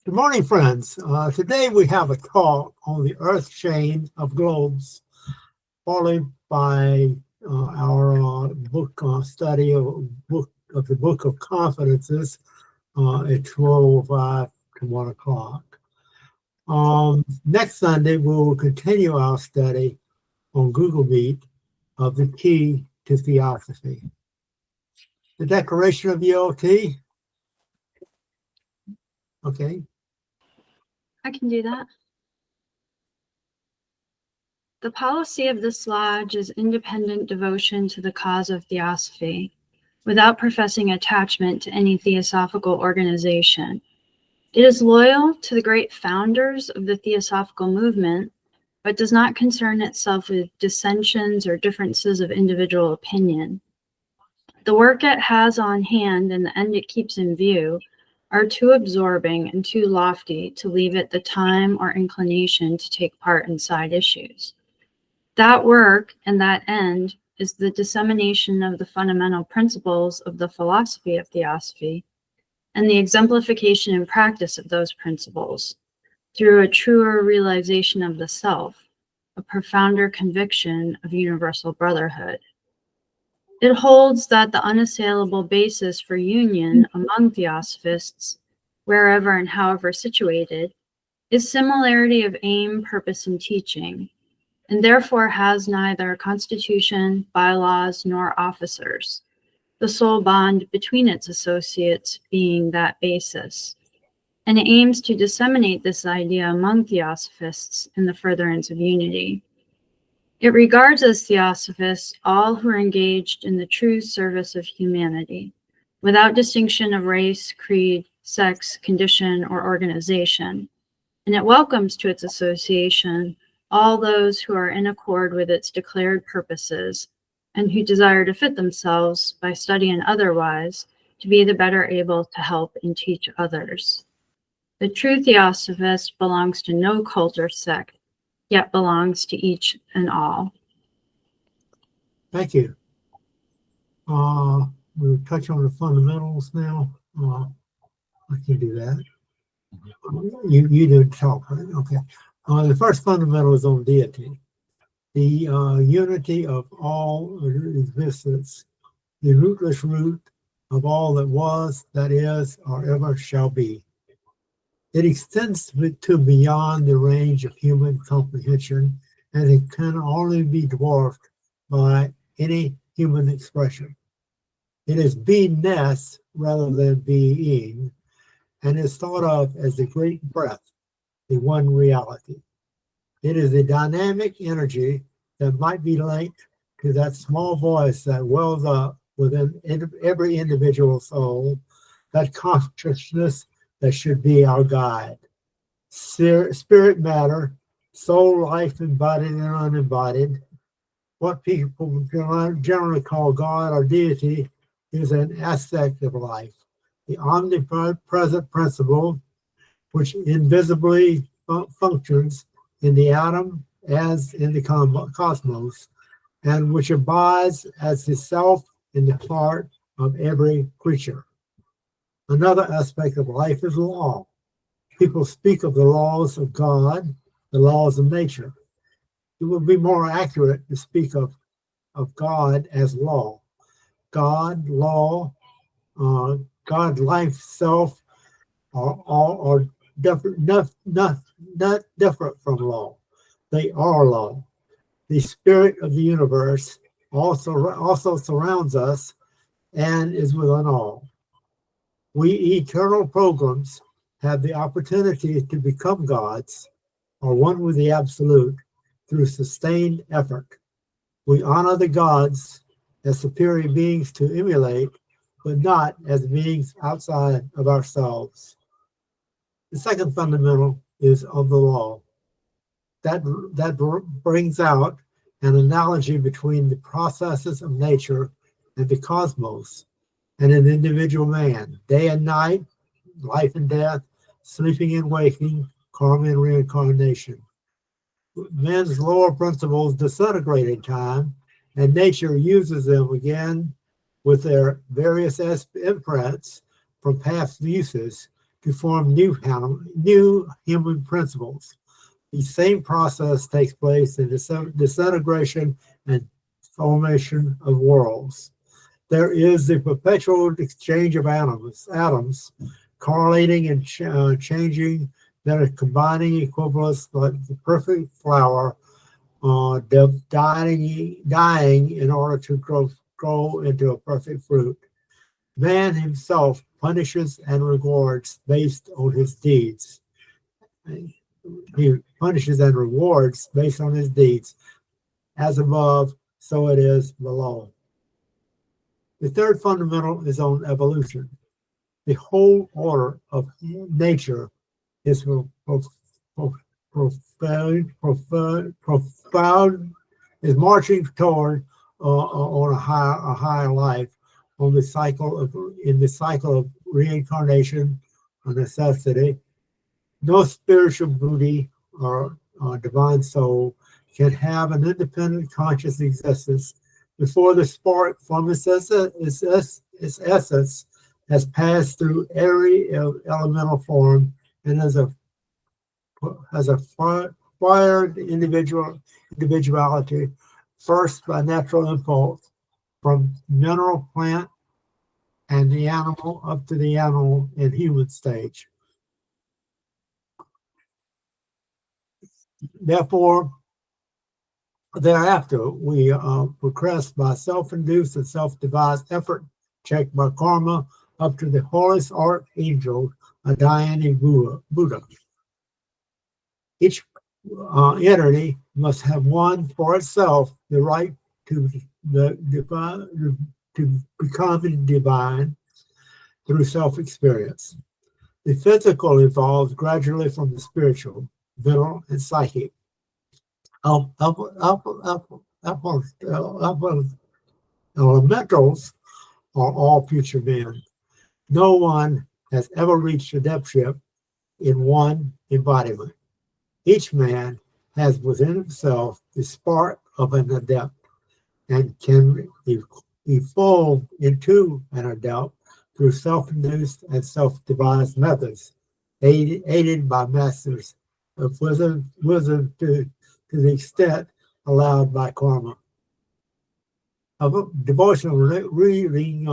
Good morning, friends. Today we have a talk on the Earth chain of globes, followed by our book study of the Book of Confidences at 12:05 to 1 o'clock. Next Sunday, we will continue our study on Google Meet of the key to Theosophy. The Declaration of the OT. Okay. I can do that. The policy of this lodge is independent devotion to the cause of Theosophy, without professing attachment to any theosophical organization. It is loyal to the great founders of the theosophical movement, but does not concern itself with dissensions or differences of individual opinion. The work it has on hand and the end it keeps in view are too absorbing and too lofty to leave it the time or inclination to take part in side issues. That work and that end is the dissemination of the fundamental principles of the philosophy of Theosophy and the exemplification and practice of those principles through a truer realization of the self, a profounder conviction of universal brotherhood. It holds that the unassailable basis for union among Theosophists, wherever and however situated, is similarity of aim, purpose, and teaching, and therefore has neither constitution, bylaws, nor officers, the sole bond between its associates being that basis, and it aims to disseminate this idea among Theosophists in the furtherance of unity. It regards as Theosophists all who are engaged in the true service of humanity, without distinction of race, creed, sex, condition, or organization, and it welcomes to its association all those who are in accord with its declared purposes and who desire to fit themselves, by study and otherwise, to be the better able to help and teach others. The true Theosophist belongs to no cult or sect, yet belongs to each and all. Thank you. We'll touch on the fundamentals now. I can do that. You do talk, right? Okay. The first fundamental is on deity. The unity of all existence, the rootless root of all that was, that is, or ever shall be. It extends to beyond the range of human comprehension, and it can only be dwarfed by any human expression. It is beingness rather than being, and is thought of as the great breath, the one reality. It is a dynamic energy that might be linked to that small voice that wells up within every individual soul, that consciousness that should be our guide. Spirit matter, soul, life, embodied and unembodied. What people generally call God or deity is an aspect of life, the omnipresent principle which invisibly functions in the atom as in the cosmos, and which abides as the self in the heart of every creature. Another aspect of life is law. People speak of the laws of God, the laws of nature. It would be more accurate to speak of God as law. God, law, God, life, self are different, not different from law. They are law. The spirit of the universe also surrounds us and is within all. We eternal programs have the opportunity to become gods or one with the absolute through sustained effort. We honor the gods as superior beings to emulate, but not as beings outside of ourselves. The second fundamental is of the law. That brings out an analogy between the processes of nature and the cosmos and an individual man, day and night, life and death, sleeping and waking, karma and reincarnation. Men's lower principles disintegrate in time, and nature uses them again with their various imprints from past uses to form new human principles. The same process takes place in the disintegration and formation of worlds. There is the perpetual exchange of atoms correlating and changing that are combining equivalents like the perfect flower, dying in order to grow into a perfect fruit. Man himself punishes and rewards based on his deeds. He punishes and rewards based on his deeds. As above, so it is below. The third fundamental is on evolution. The whole order of nature is profound, is marching toward on a higher life in the cycle of reincarnation, a necessity. No spiritual beauty or divine soul can have an independent conscious existence before the spark from its essence has passed through every elemental form and has acquired individuality, first by natural impulse from mineral, plant, and the animal up to the animal and human stage. Therefore, thereafter, we progress by self-induced and self-devised effort, checked by karma, up to the holiest archangel, a Dhyani Buddha. Each entity must have won for itself the right to become divine through self-experience. The physical evolves gradually from the spiritual, mental, and psychic. Elementals are all future men. No one has ever reached adeptship in one embodiment. Each man has within himself the spark of an adept and can evolve into an adept through self-induced and self-devised methods, aided by masters of wisdom to the extent allowed by karma. A devotional reading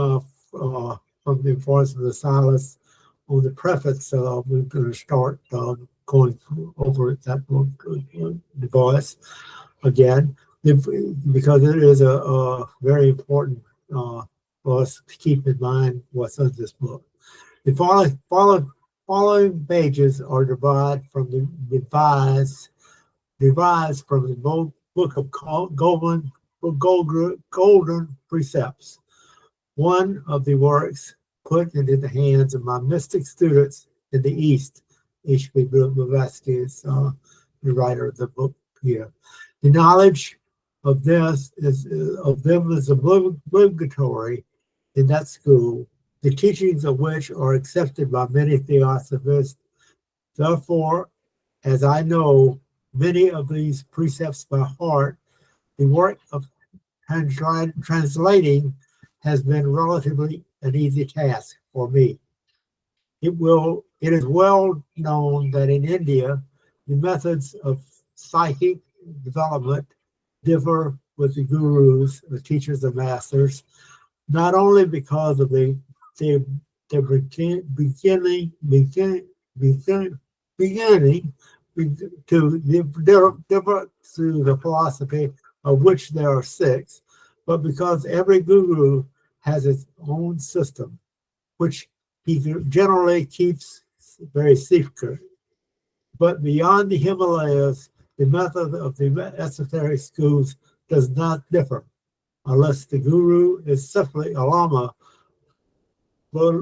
from the Voice of the Silence on the preface. We're going to start going over that book, the Voice, again, because it is a very important for us to keep in mind what's in this book. The following pages are devised from the book of golden precepts. One of the works put into the hands of my mystic students in the East. H.P.B. Blavatsky is the writer of the book here. The knowledge of them is obligatory in that school, the teachings of which are accepted by many Theosophists. Therefore, as I know many of these precepts by heart, the work of translating has been relatively an easy task for me. It is well known that in India, the methods of psychic development differ with the gurus, the teachers and masters, not only because of the beginning to the philosophy of which there are 6, but because every guru has its own system, which he generally keeps very secret. But beyond the Himalayas, the method of the esoteric schools does not differ, unless the guru is simply a lama, but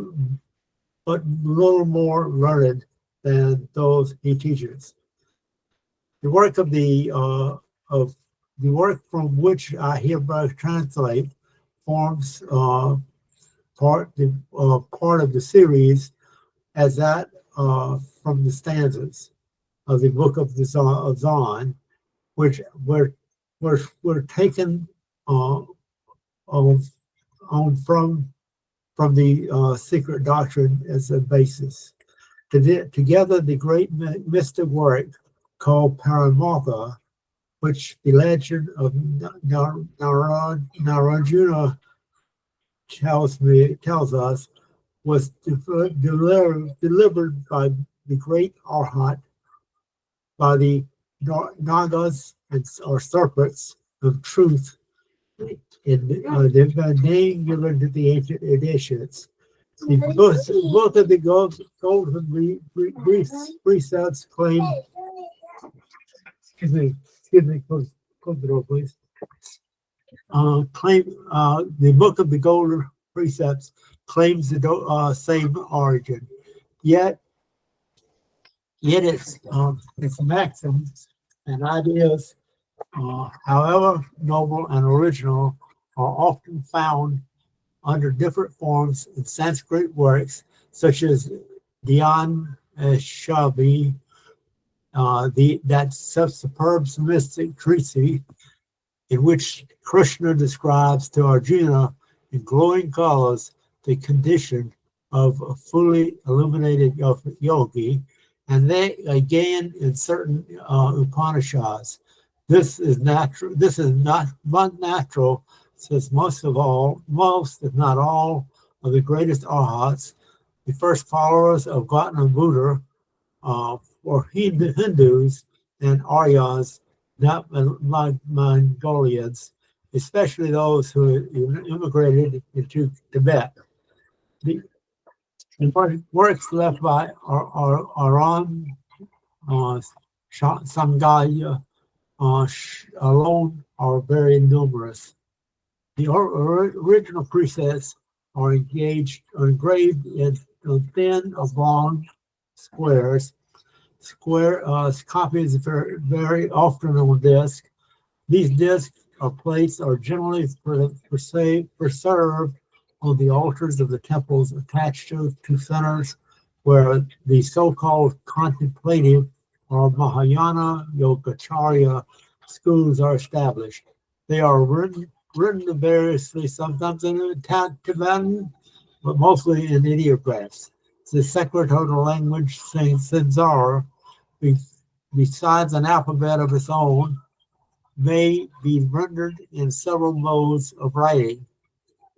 little more learned than those he teaches. The work from which I hereby translate forms part of the series as that from the stanzas of the book of Zon, which were taken on from the secret doctrine as a basis. Together, the great mystic work called Paramatha, which the legend of Narayana tells us was delivered by the great Arhat, by the Nagas or serpents of truth in the Vandangular to the ancient editions. Both of the golden precepts claim. Excuse me, close the door, please. The book of the golden precepts claims the same origin, yet its maxims and ideas, however noble and original, are often found under different forms in Sanskrit works such as Dhyan H.P.B, that superb mystic treatise in which Krishna describes to Arjuna in glowing colors the condition of a fully illuminated yogi, and they again in certain Upanishads. This is natural. This is not natural, since most if not all, of the greatest arhats, the first followers of Gautama Buddha, for Hindus and Aryas, not Mongolians, especially those who immigrated into Tibet. The works left by Aran Samgaya alone are very numerous. The original precepts are engraved in thin oblong squares. Copies are very often on disc. These discs or plates are generally preserved on the altars of the temples attached to centers where the so-called contemplative or Mahayana Yogacharya schools are established. They are written variously, sometimes in Tibetan, but mostly in ideographs. The secretarial language Sinzar, besides an alphabet of its own, may be rendered in several modes of writing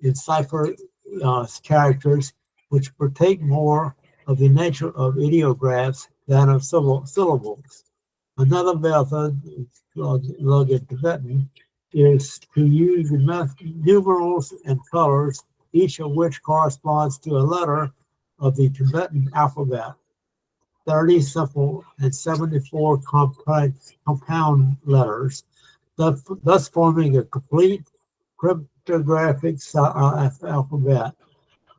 in cipher characters, which partake more of the nature of ideographs than of syllables. Another method, in Tibetan, is to use numerals and colors, each of which corresponds to a letter of the Tibetan alphabet. 30 simple and 74 compound letters, thus forming a complete cryptographic alphabet.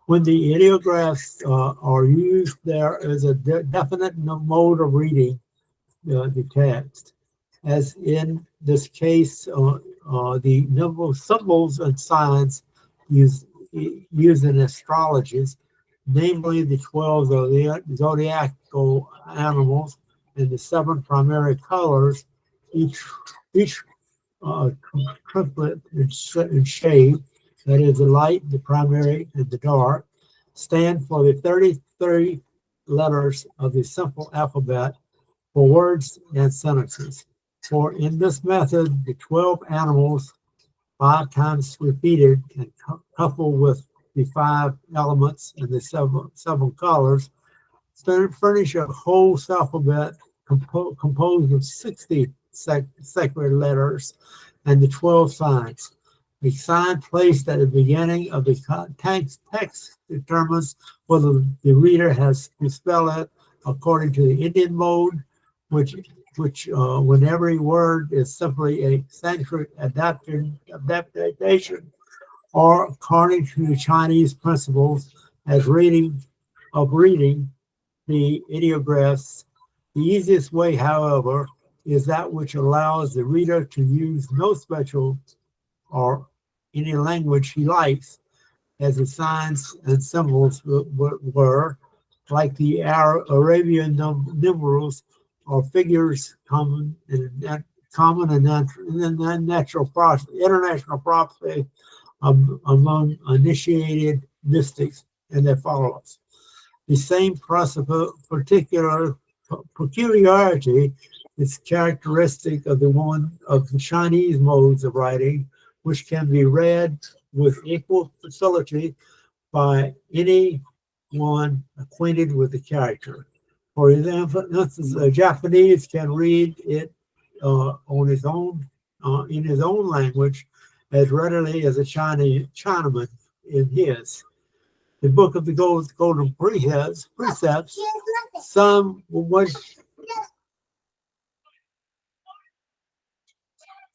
When the ideographs are used, there is a definite mode of reading the text. As in this case, the symbols and signs used in astrologies, namely the 12 zodiacal animals and the 7 primary colors, each triplet in shade, that is the light, the primary, and the dark, stand for the 33 letters of the simple alphabet for words and sentences. For in this method, the 12 animals, 5 times repeated and coupled with the 5 elements and the 7 colors, furnish a whole alphabet composed of 60 sacred letters and the 12 signs. The sign placed at the beginning of the text determines whether the reader has to spell it according to the Indian mode, which when every word is simply a Sanskrit adaptation, or according to the Chinese principles as reading the ideographs. The easiest way, however, is that which allows the reader to use no special or any language he likes, as the signs and symbols were, like the Arabian numerals or figures common and international prophecy among initiated mystics and their followers. The same peculiarity is characteristic of the Chinese modes of writing, which can be read with equal facility by anyone acquainted with the character. For example, a Japanese can read it on his own in his own language as readily as a Chinaman in his. The book of the golden precepts, some which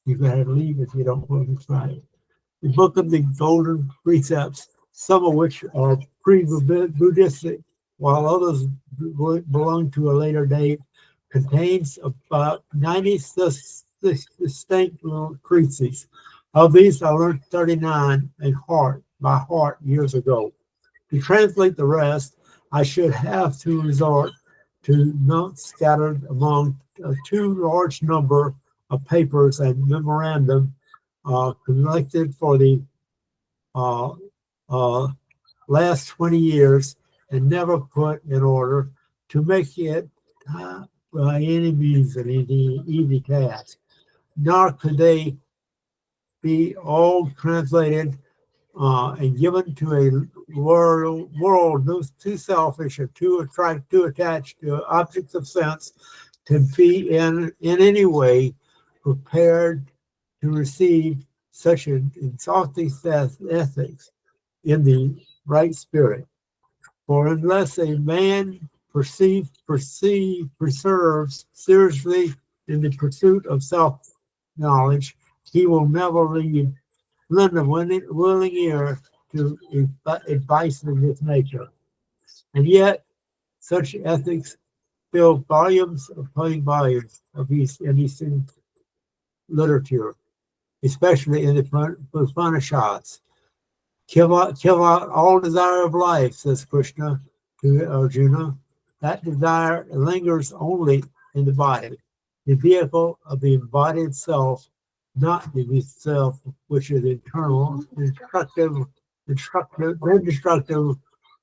you better leave if you don't want to try it. The book of the golden precepts, some of which are pre-Buddhistic, while others belong to a later date, contains about 90 distinct little treatises. Of these, I learned 39 by heart years ago. To translate the rest, I should have to resort to notes scattered among a too large number of papers and memorandum collected for the last 20 years and never put in order to make it by any means an easy task. Nor could they be all translated and given to a world too selfish and too attached to objects of sense to be in any way prepared to receive such an exalting ethics in the right spirit. For unless a man perseveres seriously in the pursuit of self-knowledge, he will never lend a willing ear to advice of this nature. And yet, such ethics fill volumes of Eastern literature, especially in the Upanishads. Kill out all desire of life, says Krishna to Arjuna. That desire lingers only in the body, the vehicle of the embodied self, not the self which is internal, indestructible,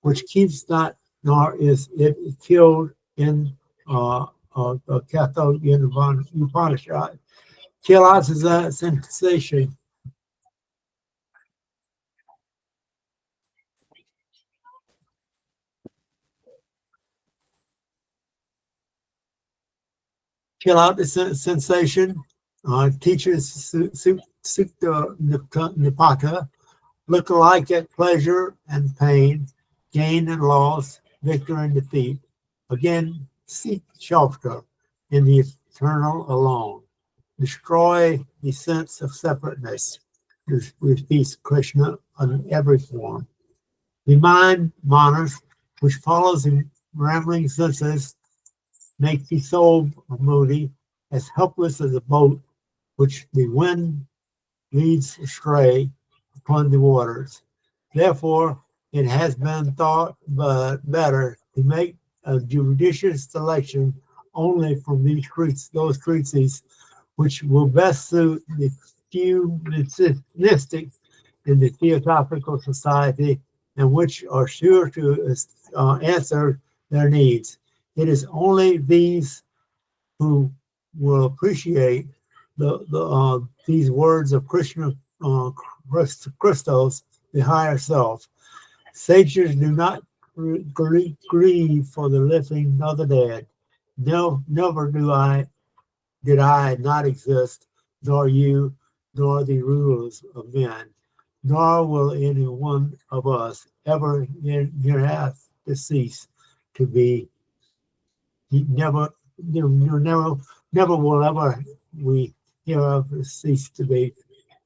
which keeps not, nor is it killed in the Catholic Upanishad. Kill out is a sensation. Kill out the sensation. Teachers Sukta Nipata look alike at pleasure and pain, gain and loss, victory and defeat. Again, seek shelter in the eternal alone. Destroy the sense of separateness, repeats Krishna on every form. The mind, manas, which follows in rambling senses, make the soul moody, as helpless as a boat which the wind leads astray upon the waters. Therefore, it has been thought better to make a judicious selection only from those treatises which will best suit the few mystics in the Theosophical Society and which are sure to answer their needs. It is only these who will appreciate these words of Krishna, Christos, the higher self. Sages do not grieve for the living nor the dead. No, never did I not exist, nor you, nor the rulers of men, nor will any one of us ever hereafter cease to be. Never will ever we hereafter cease to be.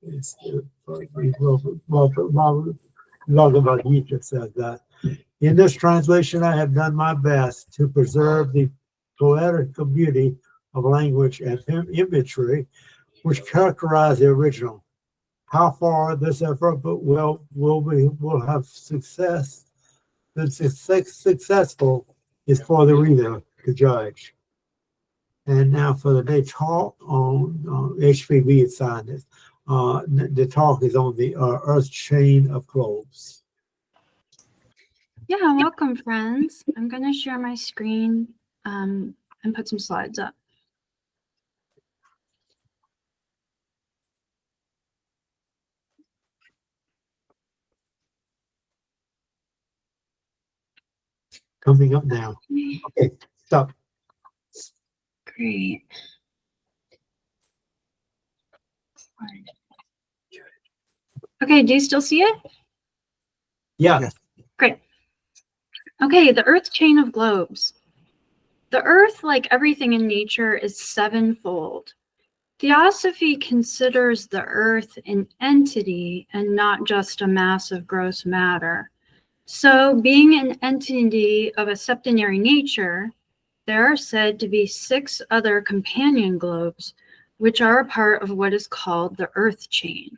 It's Bhagavad Gita says that. In this translation, I have done my best to preserve the poetical beauty of language and imagery which characterize the original. How far this effort will have been successful is for the reader to judge. And now for the day talk on H.P.B. assigned this. The talk is on the Earth chain of globes. Yeah, welcome, friends. I'm going to share my screen and put some slides up. Coming up now. Okay, stop. Great. Okay, do you still see it? Yeah. Yes. Great. Okay, the Earth chain of globes. The Earth, like everything in nature, is sevenfold. Theosophy considers the Earth an entity and not just a mass of gross matter. So, being an entity of a septenary nature, there are said to be 6 other companion globes, which are a part of what is called the Earth chain.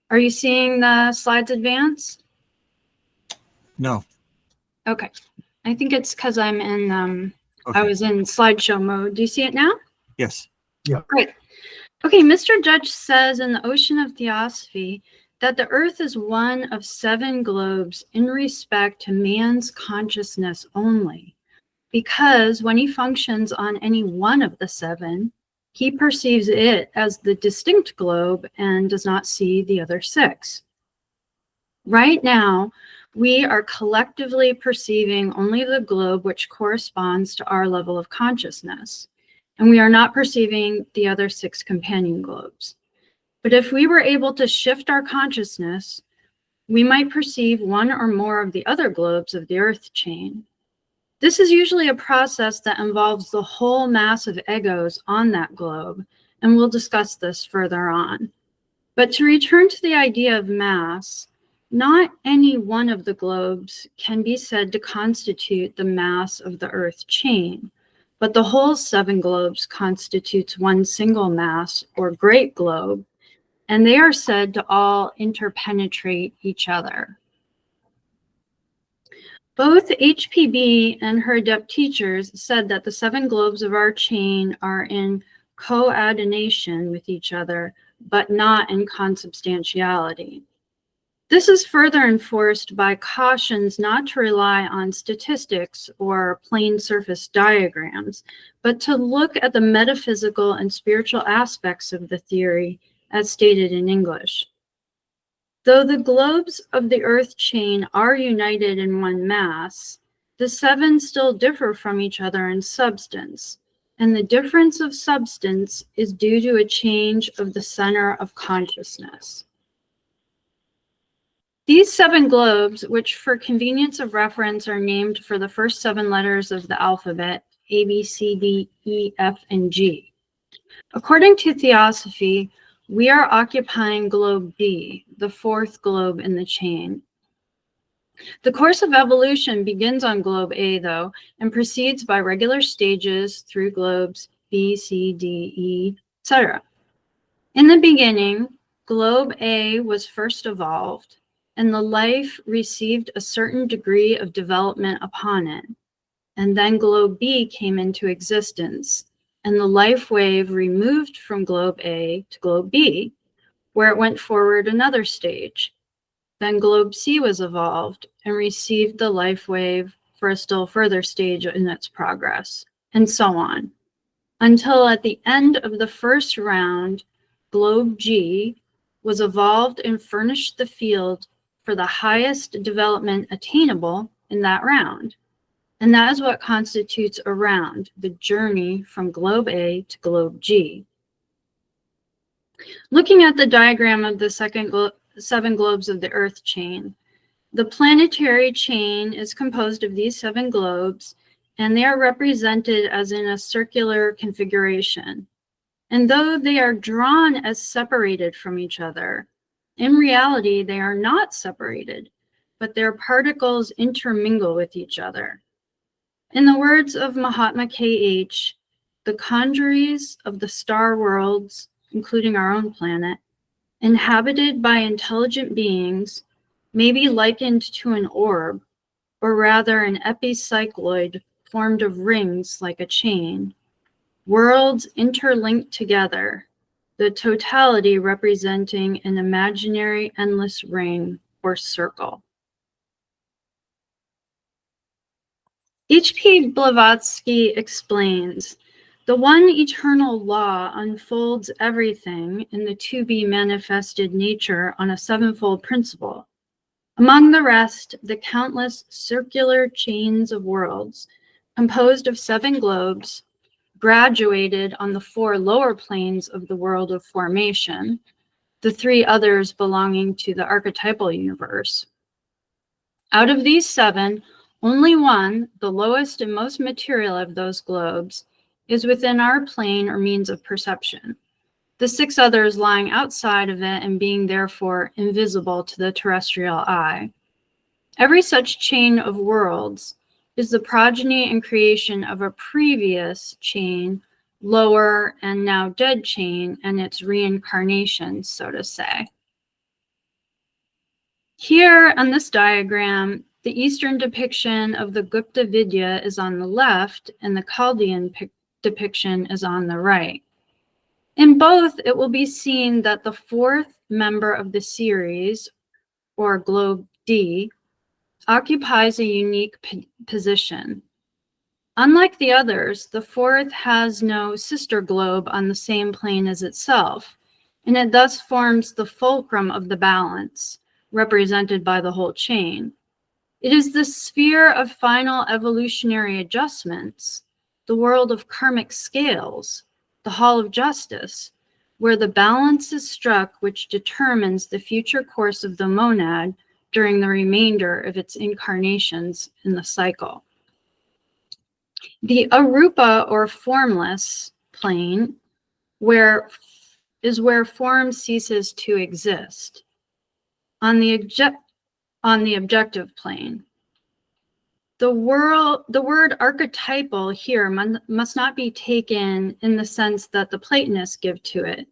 Are you seeing the slides advance? No. Okay. I think it's because I'm in, Okay. I was in slideshow mode. Do you see it now? Yes. Great. Okay, Mr. Judge says in the Ocean of Theosophy that the Earth is one of 7 globes in respect to man's consciousness only, because when he functions on any one of the 7, he perceives it as the distinct globe and does not see the other 6. Right now, we are collectively perceiving only the globe which corresponds to our level of consciousness, and we are not perceiving the other 6 companion globes. But if we were able to shift our consciousness, we might perceive one or more of the other globes of the Earth chain. This is usually a process that involves the whole mass of egos on that globe, and we'll discuss this further on. But to return to the idea of mass, not any one of the globes can be said to constitute the mass of the Earth chain, but the whole 7 globes constitutes one single mass or great globe, and they are said to all interpenetrate each other. Both H.P.B and her Adept Teachers said that the 7 globes of our chain are in coadunation with each other, but not in consubstantiality. This is further enforced by cautions not to rely on statistics or plane surface diagrams, but to look at the metaphysical and spiritual aspects of the theory as stated in English. Though the globes of the Earth chain are united in one mass, the 7 still differ from each other in substance, and the difference of substance is due to a change of the center of consciousness. These 7 globes, which for convenience of reference are named for the first 7 letters of the alphabet, A, B, C, D, E, F, and G. According to Theosophy, we are occupying globe B, the 4th globe in the chain. The course of evolution begins on globe A, though, and proceeds by regular stages through globes B, C, D, E, etc. In the beginning, globe A was first evolved, and the life received a certain degree of development upon it. And then globe B came into existence, and the life wave removed from globe A to globe B, where it went forward another stage. Then globe C was evolved and received the life wave for a still further stage in its progress, and so on, until at the end of the first round, globe G was evolved and furnished the field for the highest development attainable in that round. And that is what constitutes a round, the journey from globe A to globe G. Looking at the diagram of the 7 globes of the Earth chain, the planetary chain is composed of these 7 globes, and they are represented as in a circular configuration. And though they are drawn as separated from each other, in reality, they are not separated, but their particles intermingle with each other. In the words of Mahatma K.H., the congeries of the star worlds, including our own planet, inhabited by intelligent beings, may be likened to an orb, or rather an epicycloid formed of rings like a chain, worlds interlinked together, the totality representing an imaginary endless ring or circle. H.P. Blavatsky explains, the one eternal law unfolds everything in the to-be manifested nature on a sevenfold principle. Among the rest, the countless circular chains of worlds, composed of 7 globes, graduated on the 4 lower planes of the world of formation, the 3 others belonging to the archetypal universe. Out of these 7, only one, the lowest and most material of those globes, is within our plane or means of perception, the 6 others lying outside of it and being therefore invisible to the terrestrial eye. Every such chain of worlds is the progeny and creation of a previous chain, lower and now dead chain, and its reincarnation, so to say. Here on this diagram, the Eastern depiction of the Gupta Vidya is on the left and the Chaldean depiction is on the right. In both, it will be seen that the 4th member of the series, or globe D, occupies a unique position. Unlike the others, the 4th has no sister globe on the same plane as itself, and it thus forms the fulcrum of the balance, represented by the whole chain. It is the sphere of final evolutionary adjustments, the world of karmic scales, the hall of justice, where the balance is struck which determines the future course of the monad during the remainder of its incarnations in the cycle. The arupa, or formless plane, is where form ceases to exist. On the objective plane, the word archetypal here must not be taken in the sense that the Platonists give to it,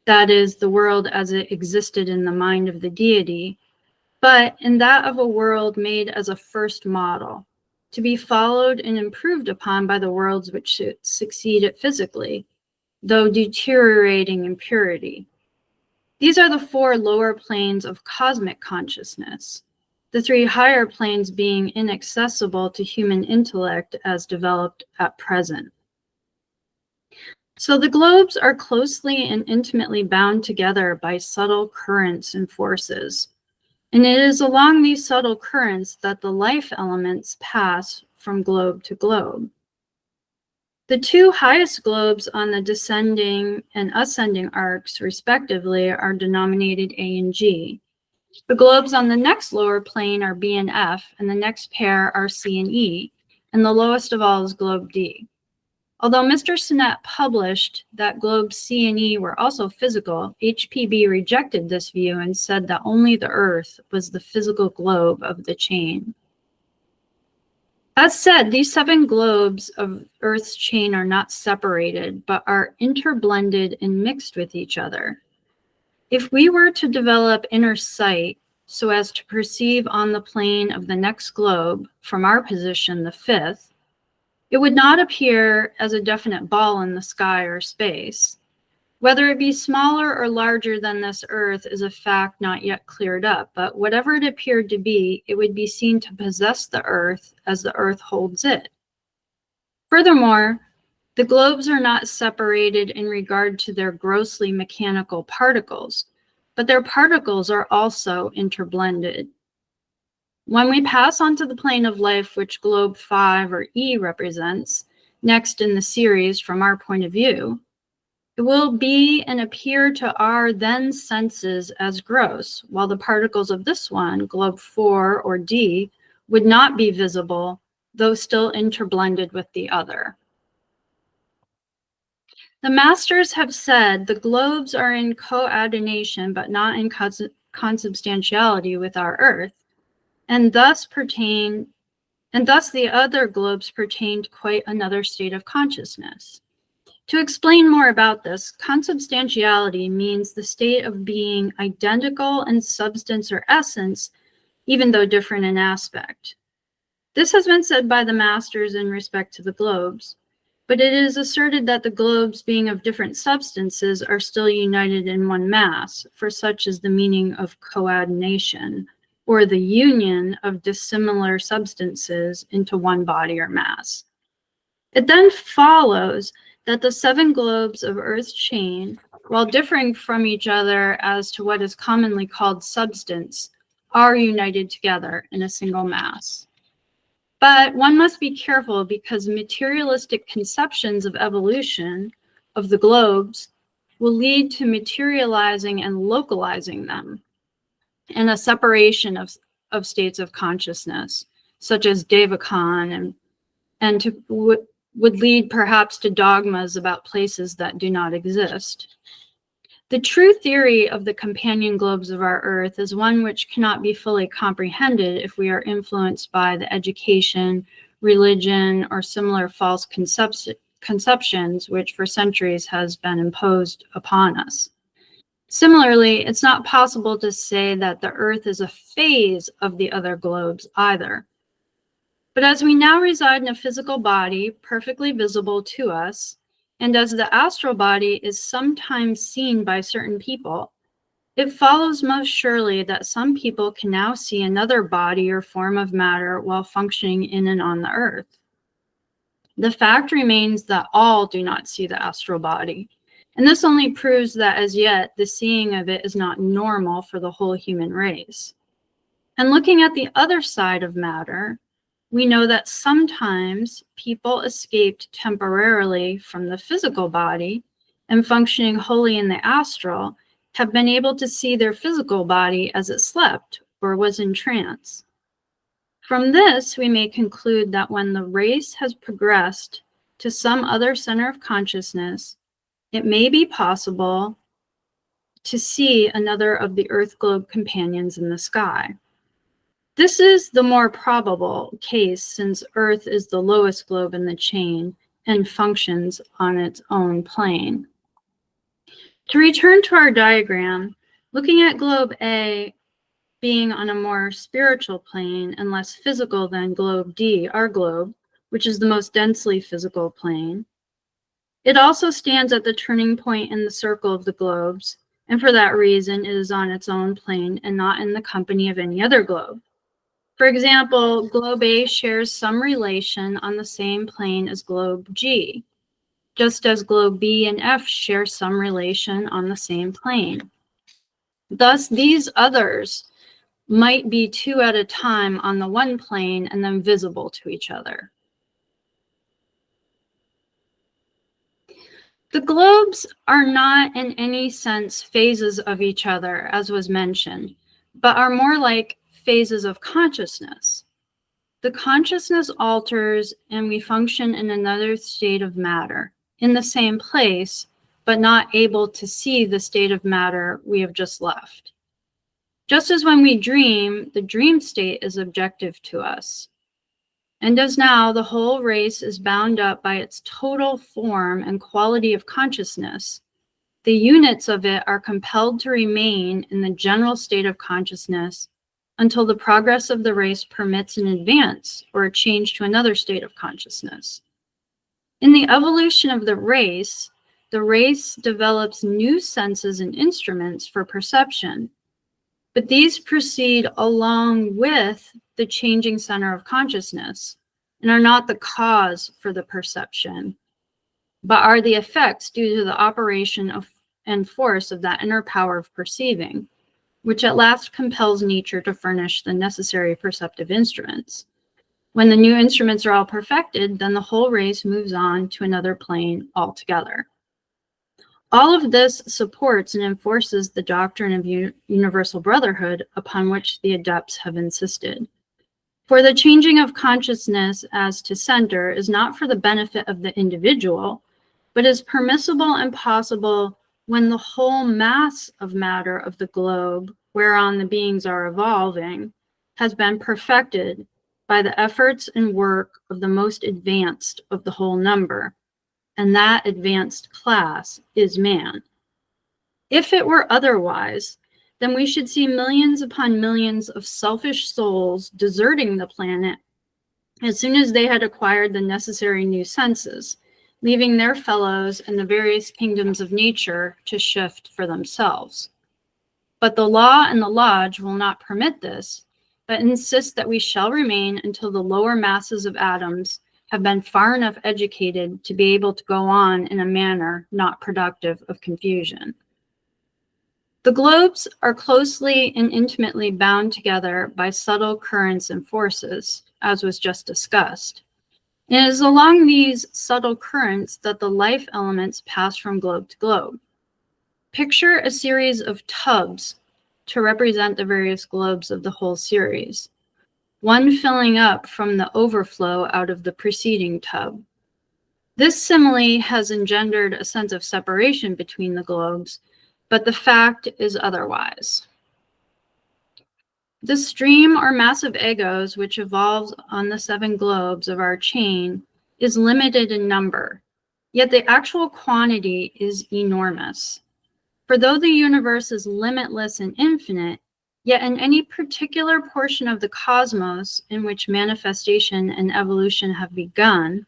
that is, the world as it existed in the mind of the deity, but in that of a world made as a first model, to be followed and improved upon by the worlds which succeed it physically, though deteriorating in purity. These are the 4 lower planes of cosmic consciousness, the 3 higher planes being inaccessible to human intellect as developed at present. So the globes are closely and intimately bound together by subtle currents and forces. And it is along these subtle currents that the life elements pass from globe to globe. The 2 highest globes on the descending and ascending arcs, respectively, are denominated A and G. The globes on the next lower plane are B and F, and the next pair are C and E, and the lowest of all is globe D. Although Mr. Sinnett published that globes C and E were also physical, H.P.B. rejected this view and said that only the Earth was the physical globe of the chain. As said, these 7 globes of Earth's chain are not separated, but are interblended and mixed with each other. If we were to develop inner sight so as to perceive on the plane of the next globe, from our position, the 5th, it would not appear as a definite ball in the sky or space. Whether it be smaller or larger than this Earth is a fact not yet cleared up, but whatever it appeared to be, it would be seen to possess the Earth as the Earth holds it. Furthermore, the globes are not separated in regard to their grossly mechanical particles, but their particles are also interblended. When we pass onto the plane of life, which globe 5 or E represents, next in the series from our point of view, it will be and appear to our then senses as gross, while the particles of this one, globe 4 or D, would not be visible, though still interblended with the other. The masters have said the globes are in coadunation, but not in consubstantiality with our Earth, and thus the other globes pertain to quite another state of consciousness. To explain more about this, consubstantiality means the state of being identical in substance or essence, even though different in aspect. This has been said by the masters in respect to the globes, but it is asserted that the globes, being of different substances, are still united in one mass, for such is the meaning of coadunation, or the union of dissimilar substances into one body or mass. It then follows that the 7 globes of Earth's chain, while differing from each other as to what is commonly called substance, are united together in a single mass. But one must be careful because materialistic conceptions of evolution of the globes will lead to materializing and localizing them, and a separation of states of consciousness, such as Devachan, would lead perhaps to dogmas about places that do not exist. The true theory of the companion globes of our Earth is one which cannot be fully comprehended if we are influenced by the education, religion, or similar false conceptions which for centuries has been imposed upon us. Similarly, it's not possible to say that the Earth is a phase of the other globes either. But as we now reside in a physical body perfectly visible to us, and as the astral body is sometimes seen by certain people, it follows most surely that some people can now see another body or form of matter while functioning in and on the Earth. The fact remains that all do not see the astral body, and this only proves that as yet the seeing of it is not normal for the whole human race. And looking at the other side of matter, we know that sometimes people escaped temporarily from the physical body and functioning wholly in the astral have been able to see their physical body as it slept or was in trance. From this, we may conclude that when the race has progressed to some other center of consciousness, it may be possible to see another of the Earth globe companions in the sky. This is the more probable case since Earth is the lowest globe in the chain and functions on its own plane. To return to our diagram, looking at globe A being on a more spiritual plane and less physical than globe D, our globe, which is the most densely physical plane, it also stands at the turning point in the circle of the globes, and for that reason it is on its own plane and not in the company of any other globe. For example, globe A shares some relation on the same plane as globe G, just as globe B and F share some relation on the same plane. Thus, these others might be 2 at a time on the one plane and then visible to each other. The globes are not in any sense phases of each other, as was mentioned, but are more like phases of consciousness. The consciousness alters and we function in another state of matter, in the same place, but not able to see the state of matter we have just left. Just as when we dream, the dream state is objective to us. And as now the whole race is bound up by its total form and quality of consciousness, the units of it are compelled to remain in the general state of consciousness until the progress of the race permits an advance or a change to another state of consciousness. In the evolution of the race develops new senses and instruments for perception, but these proceed along with the changing center of consciousness and are not the cause for the perception, but are the effects due to the operation of and force of that inner power of perceiving, which at last compels nature to furnish the necessary perceptive instruments. When the new instruments are all perfected, then the whole race moves on to another plane altogether. All of this supports and enforces the doctrine of universal brotherhood upon which the adepts have insisted. For the changing of consciousness as to center is not for the benefit of the individual, but is permissible and possible when the whole mass of matter of the globe, whereon the beings are evolving, has been perfected by the efforts and work of the most advanced of the whole number, and that advanced class is man. If it were otherwise, then we should see millions upon millions of selfish souls deserting the planet as soon as they had acquired the necessary new senses, leaving their fellows in the various kingdoms of nature to shift for themselves. But the law and the lodge will not permit this, but insists that we shall remain until the lower masses of atoms have been far enough educated to be able to go on in a manner not productive of confusion. The globes are closely and intimately bound together by subtle currents and forces, as was just discussed. And it is along these subtle currents that the life elements pass from globe to globe. Picture a series of tubs to represent the various globes of the whole series, one filling up from the overflow out of the preceding tub. This simile has engendered a sense of separation between the globes, but the fact is otherwise. The stream or mass of egos which evolves on the 7 globes of our chain is limited in number, yet the actual quantity is enormous. For though the universe is limitless and infinite, yet in any particular portion of the cosmos in which manifestation and evolution have begun,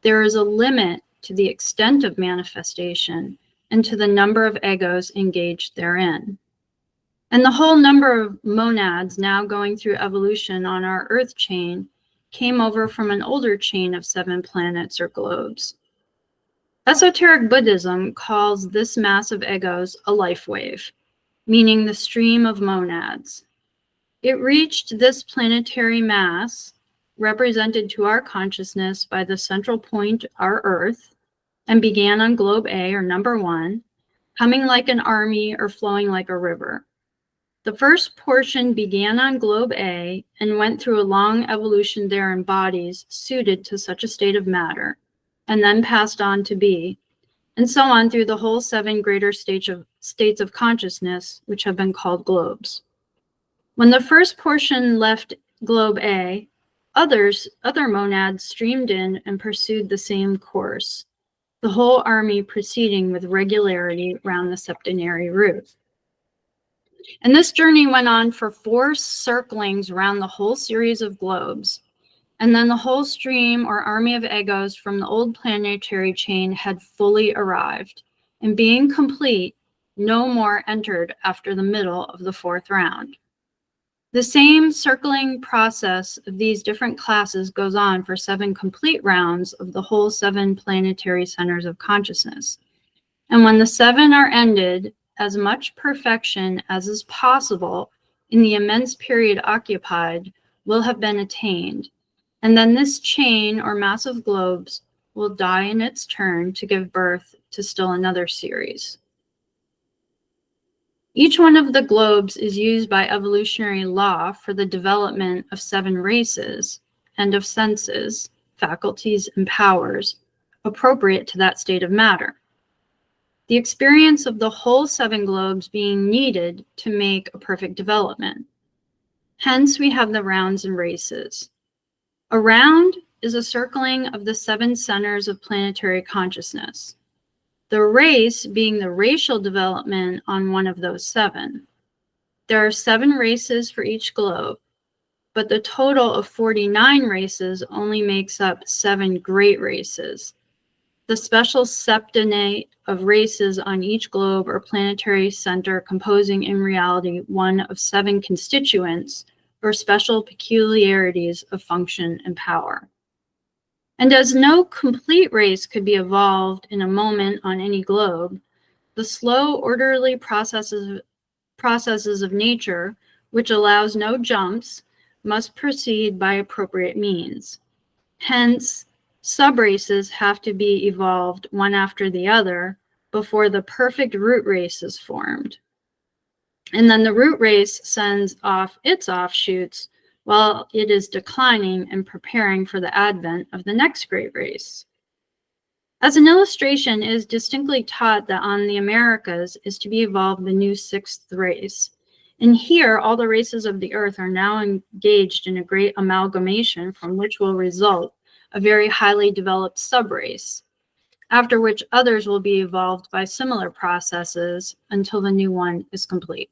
there is a limit to the extent of manifestation and to the number of egos engaged therein. And the whole number of monads now going through evolution on our Earth chain came over from an older chain of 7 planets or globes. Esoteric Buddhism calls this mass of egos a life wave, meaning the stream of monads. It reached this planetary mass, represented to our consciousness by the central point, our Earth, and began on globe A, or number 1, coming like an army or flowing like a river. The first portion began on globe A and went through a long evolution there in bodies suited to such a state of matter, and then passed on to B, and so on through the whole 7 greater states of consciousness, which have been called globes. When the first portion left globe A, other monads streamed in and pursued the same course, the whole army proceeding with regularity round the septenary route. And this journey went on for 4 circlings round the whole series of globes, and then the whole stream or army of egos from the old planetary chain had fully arrived, and being complete, no more entered after the middle of the 4th round. The same circling process of these different classes goes on for 7 complete rounds of the whole 7 planetary centers of consciousness. And when the 7 are ended, as much perfection as is possible in the immense period occupied will have been attained, and then this chain or mass of globes will die in its turn to give birth to still another series. Each one of the globes is used by evolutionary law for the development of 7 races and of senses, faculties, and powers appropriate to that state of matter. The experience of the whole 7 globes being needed to make a perfect development. Hence, we have the rounds and races. A round is a circling of the 7 centers of planetary consciousness, the race being the racial development on one of those 7. There are 7 races for each globe, but the total of 49 races only makes up 7 great races. The special septenate of races on each globe or planetary center composing in reality one of 7 constituents or special peculiarities of function and power. And as no complete race could be evolved in a moment on any globe, the slow, orderly processes of nature, which allows no jumps, must proceed by appropriate means. Hence, subraces have to be evolved one after the other before the perfect root race is formed. And then the root race sends off its offshoots while it is declining and preparing for the advent of the next great race. As an illustration, it is distinctly taught that on the Americas is to be evolved the new 6th race. And here, all the races of the earth are now engaged in a great amalgamation from which will result a very highly developed subrace, after which others will be evolved by similar processes until the new one is complete.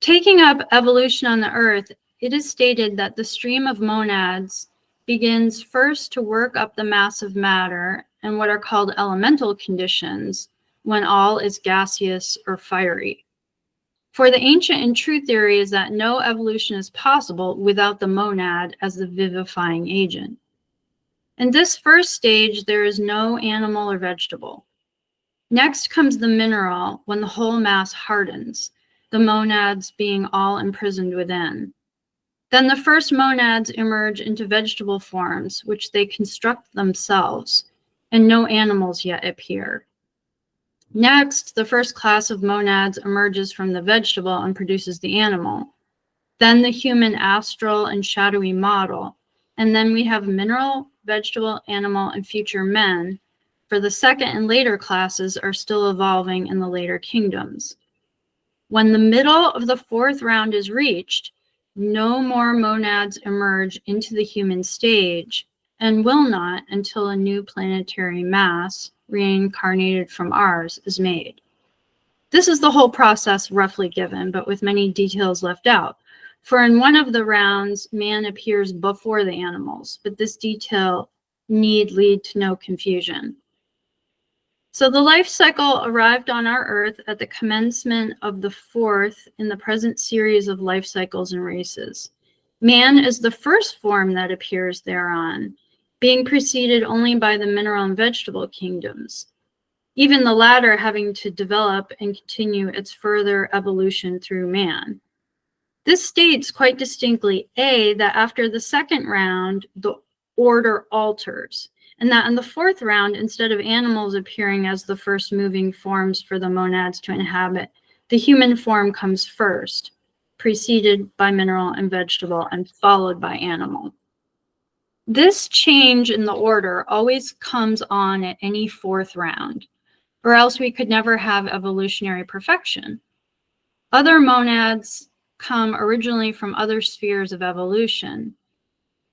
Taking up evolution on the earth, it is stated that the stream of monads begins first to work up the mass of matter and what are called elemental conditions when all is gaseous or fiery. For the ancient and true theory is that no evolution is possible without the monad as the vivifying agent. In this first stage, there is no animal or vegetable. Next comes the mineral when the whole mass hardens, the monads being all imprisoned within. Then the first monads emerge into vegetable forms, which they construct themselves, and no animals yet appear. Next, the first class of monads emerges from the vegetable and produces the animal. Then the human astral and shadowy model. And then we have mineral, vegetable, animal, and future men, for the second and later classes are still evolving in the later kingdoms. When the middle of the fourth round is reached, no more monads emerge into the human stage, and will not until a new planetary mass, reincarnated from ours, is made. This is the whole process roughly given, but with many details left out. For in one of the rounds, man appears before the animals, but this detail need lead to no confusion. So the life cycle arrived on our Earth at the commencement of the fourth in the present series of life cycles and races. Man is the first form that appears thereon, being preceded only by the mineral and vegetable kingdoms, even the latter having to develop and continue its further evolution through man. This states quite distinctly, A, that after the second round, the order alters, and that in the fourth round, instead of animals appearing as the first moving forms for the monads to inhabit, the human form comes first, preceded by mineral and vegetable, and followed by animal. This change in the order always comes on at any fourth round, or else we could never have evolutionary perfection. Other monads come originally from other spheres of evolution.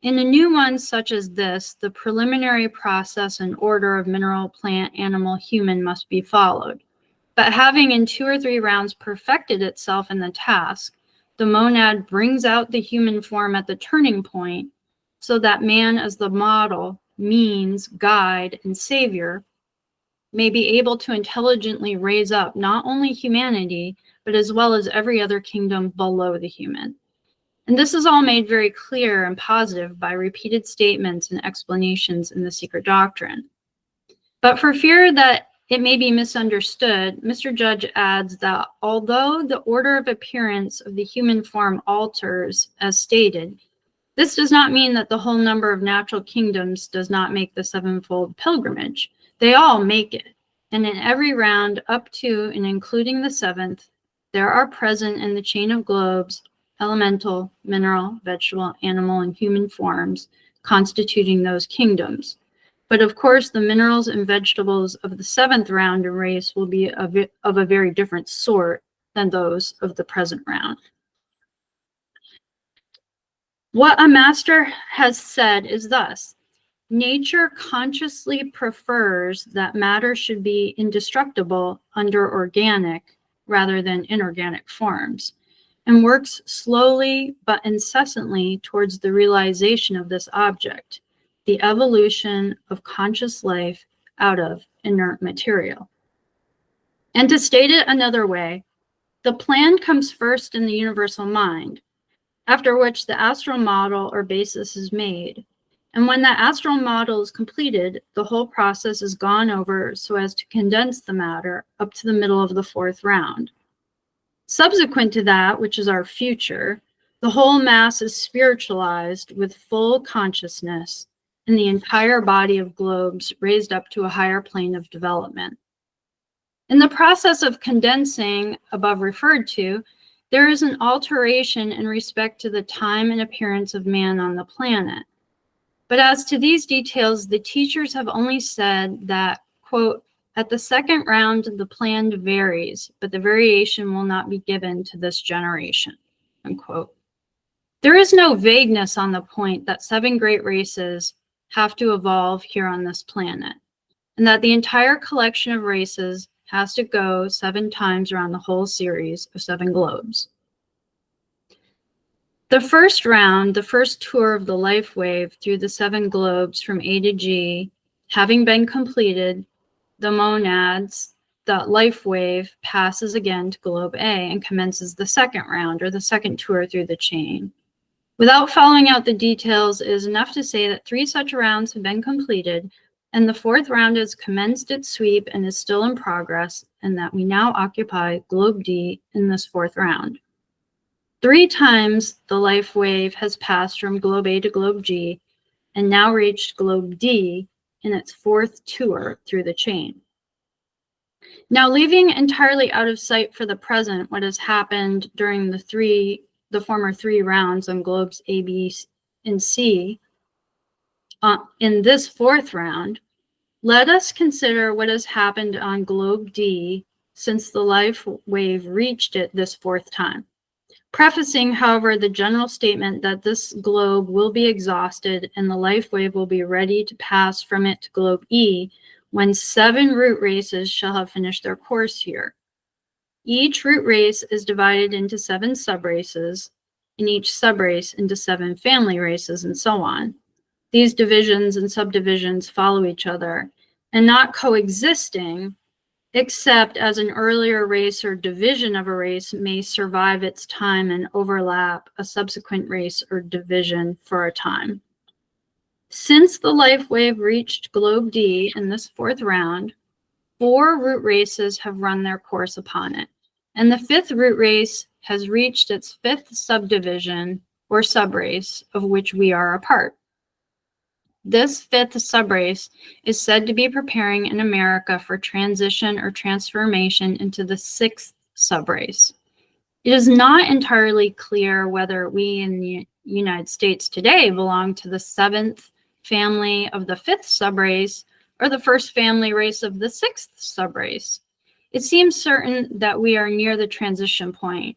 In a new one such as this, the preliminary process and order of mineral, plant, animal, human must be followed. But having in 2 or 3 rounds perfected itself in the task, the monad brings out the human form at the turning point, so that man as the model, means, guide, and savior may be able to intelligently raise up not only humanity, but as well as every other kingdom below the human. And this is all made very clear and positive by repeated statements and explanations in the secret doctrine. But for fear that it may be misunderstood, Mr. Judge adds that although the order of appearance of the human form alters, as stated, this does not mean that the whole number of natural kingdoms does not make the sevenfold pilgrimage. They all make it. And in every round up to and including the seventh, there are present in the chain of globes elemental, mineral, vegetable, animal, and human forms constituting those kingdoms. But of course, the minerals and vegetables of the seventh round race will be of a very different sort than those of the present round. What a master has said is thus: nature consciously prefers that matter should be indestructible under organic rather than inorganic forms, and works slowly but incessantly towards the realization of this object, the evolution of conscious life out of inert material. And to state it another way, the plan comes first in the universal mind, after which the astral model or basis is made. And when that astral model is completed, the whole process is gone over so as to condense the matter up to the middle of the fourth round. Subsequent to that, which is our future, the whole mass is spiritualized with full consciousness, and the entire body of globes raised up to a higher plane of development. In the process of condensing above referred to, there is an alteration in respect to the time and appearance of man on the planet. But as to these details, the teachers have only said that, quote, at the second round, the plan varies, but the variation will not be given to this generation, unquote. There is no vagueness on the point that 7 great races have to evolve here on this planet, and that the entire collection of races has to go 7 times around the whole series of 7 globes. The first round, the first tour of the life wave through the 7 globes from A to G, having been completed, the monads, that life wave passes again to globe A and commences the second round, or the second tour through the chain. Without following out the details, it is enough to say that 3 such rounds have been completed, and the 4th round has commenced its sweep and is still in progress, and that we now occupy globe D in this 4th round. 3 times the life wave has passed from globe A to globe G, and now reached globe D in its 4th tour through the chain. Now, leaving entirely out of sight for the present what has happened during the former 3 rounds on globes A, B, and C, in this 4th round, let us consider what has happened on globe D since the life wave reached it this 4th time. Prefacing, however, the general statement that this globe will be exhausted and the life wave will be ready to pass from it to globe E when 7 root races shall have finished their course here. Each root race is divided into 7 subraces, and each subrace into 7 family races, and so on. These divisions and subdivisions follow each other, and not coexisting, except as an earlier race or division of a race may survive its time and overlap a subsequent race or division for a time. Since the life wave reached globe D in this 4th round, 4 root races have run their course upon it, and the 5th root race has reached its 5th subdivision or subrace of which we are a part. This 5th subrace is said to be preparing in America for transition or transformation into the 6th subrace. It is not entirely clear whether we in the United States today belong to the 7th family of the 5th subrace or the 1st family race of the 6th subrace. It seems certain that we are near the transition point.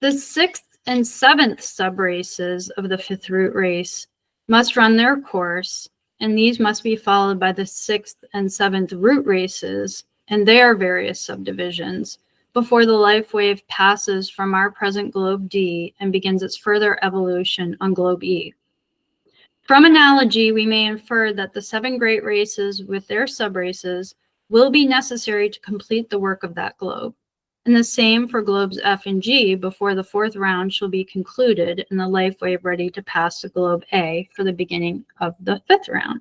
The 6th and 7th subraces of the 5th root race must run their course, and these must be followed by the 6th and 7th root races and their various subdivisions before the life wave passes from our present globe D and begins its further evolution on globe E. From analogy, we may infer that the 7 great races with their subraces will be necessary to complete the work of that globe, and the same for globes F and G before the 4th round shall be concluded and the life wave ready to pass to globe A for the beginning of the 5th round.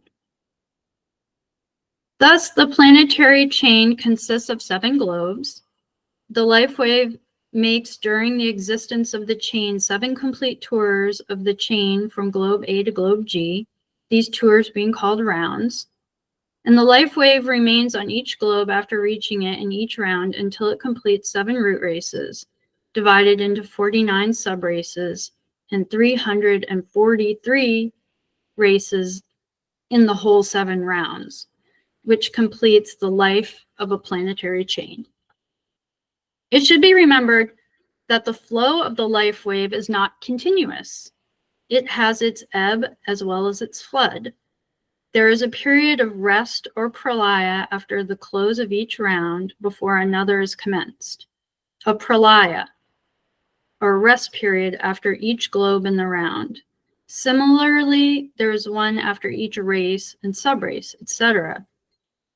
Thus, the planetary chain consists of 7 globes. The life wave makes during the existence of the chain 7 complete tours of the chain from globe A to globe G, these tours being called rounds. And the life wave remains on each globe after reaching it in each round until it completes 7 root races, divided into 49 subraces and 343 races in the whole 7 rounds, which completes the life of a planetary chain. It should be remembered that the flow of the life wave is not continuous. It has its ebb as well as its flood. There is a period of rest or pralaya after the close of each round before another is commenced. A pralaya, or rest period after each globe in the round. Similarly, there is one after each race and subrace, etc.,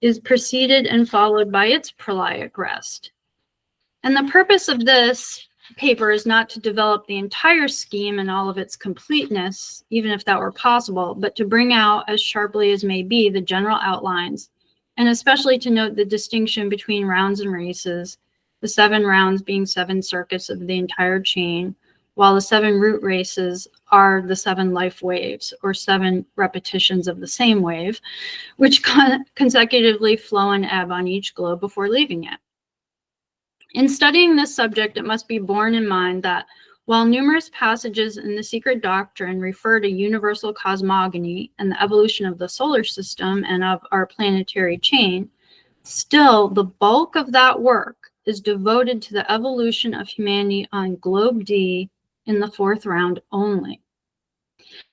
is preceded and followed by its pralaic rest. And the purpose of this paper is not to develop the entire scheme in all of its completeness, even if that were possible, but to bring out as sharply as may be the general outlines, and especially to note the distinction between rounds and races, the 7 rounds being 7 circuits of the entire chain, while the 7 root races are the 7 life waves, or 7 repetitions of the same wave, which consecutively flow and ebb on each globe before leaving it. In studying this subject, it must be borne in mind that while numerous passages in the Secret Doctrine refer to universal cosmogony and the evolution of the solar system and of our planetary chain, still the bulk of that work is devoted to the evolution of humanity on globe D in the 4th round only.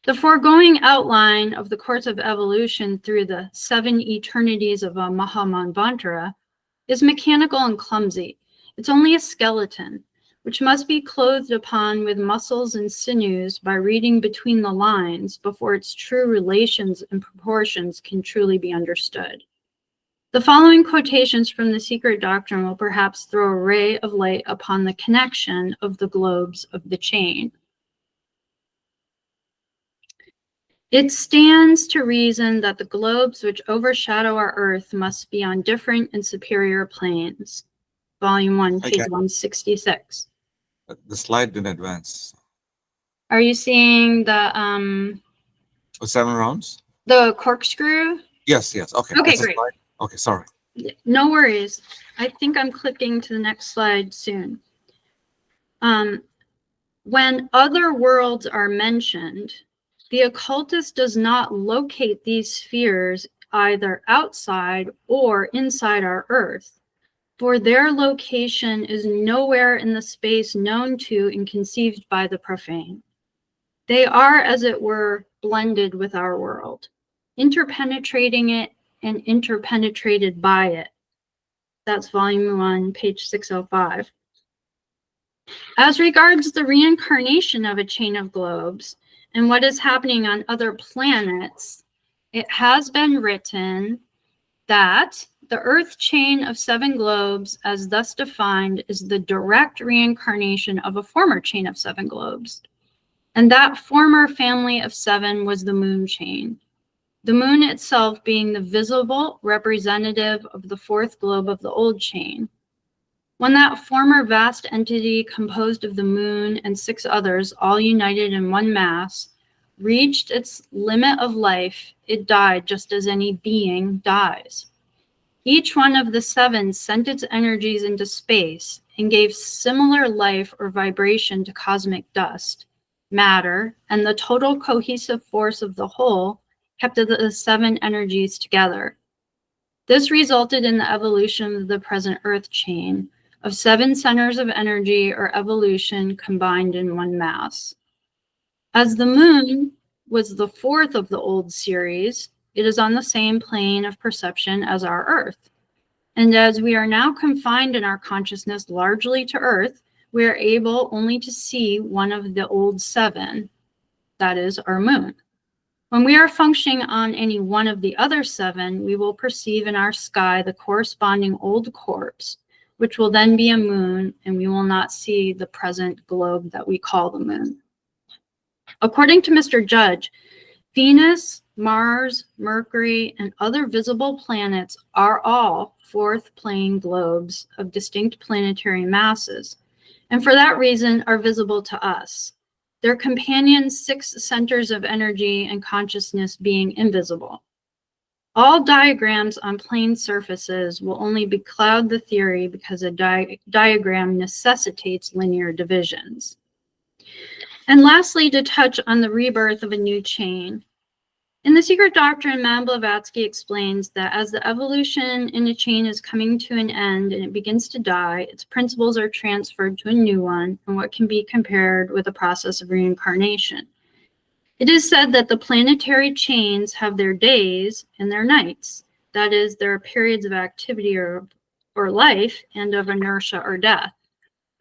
The foregoing outline of the course of evolution through the 7 eternities of a Mahamanvantara is mechanical and clumsy. It's only a skeleton, which must be clothed upon with muscles and sinews by reading between the lines before its true relations and proportions can truly be understood. The following quotations from the Secret Doctrine will perhaps throw a ray of light upon the connection of the globes of the chain. It stands to reason that the globes which overshadow our Earth must be on different and superior planes. Volume 1, page 166. The slide didn't advance. Are you seeing the 7 rounds? the corkscrew? Yes. Okay. Okay, That's a great. slide. Okay, sorry. No worries. I think I'm clicking to the next slide soon. When other worlds are mentioned, the occultist does not locate these spheres either outside or inside our Earth, for their location is nowhere in the space known to and conceived by the profane. They are, as it were, blended with our world, interpenetrating it and interpenetrated by it. That's volume 1, page 605. As regards the reincarnation of a chain of globes and what is happening on other planets, it has been written that the Earth chain of 7 globes, as thus defined, is the direct reincarnation of a former chain of 7 globes. And that former family of 7 was the moon chain, the moon itself being the visible representative of the 4th globe of the old chain. When that former vast entity composed of the moon and 6 others, all united in one mass, reached its limit of life, it died just as any being dies. Each one of the 7 sent its energies into space and gave similar life or vibration to cosmic dust, matter, and the total cohesive force of the whole kept the 7 energies together. This resulted in the evolution of the present Earth chain, of 7 centers of energy or evolution combined in one mass. As the moon was the 4th of the old series, it is on the same plane of perception as our Earth. And as we are now confined in our consciousness largely to Earth, we are able only to see one of the old 7, that is, our moon. When we are functioning on any one of the other 7, we will perceive in our sky the corresponding old corpse, which will then be a moon, and we will not see the present globe that we call the moon. According to Mr. Judge, Venus, Mars, Mercury, and other visible planets are all 4th plane globes of distinct planetary masses, and for that reason are visible to us, their companion 6 centers of energy and consciousness being invisible. All diagrams on plane surfaces will only becloud the theory because a diagram necessitates linear divisions. And lastly, to touch on the rebirth of a new chain. In The Secret Doctrine, Madame Blavatsky explains that as the evolution in a chain is coming to an end and it begins to die, its principles are transferred to a new one, and what can be compared with a process of reincarnation. It is said that the planetary chains have their days and their nights. That is, there are periods of activity or life and of inertia or death,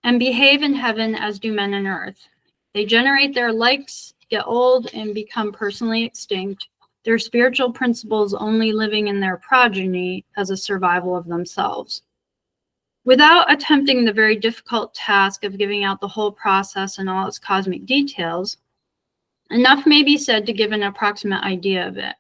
and behave in heaven as do men on earth. They generate their likes, get old, and become personally extinct, their spiritual principles only living in their progeny as a survival of themselves. Without attempting the very difficult task of giving out the whole process and all its cosmic details, enough may be said to give an approximate idea of it.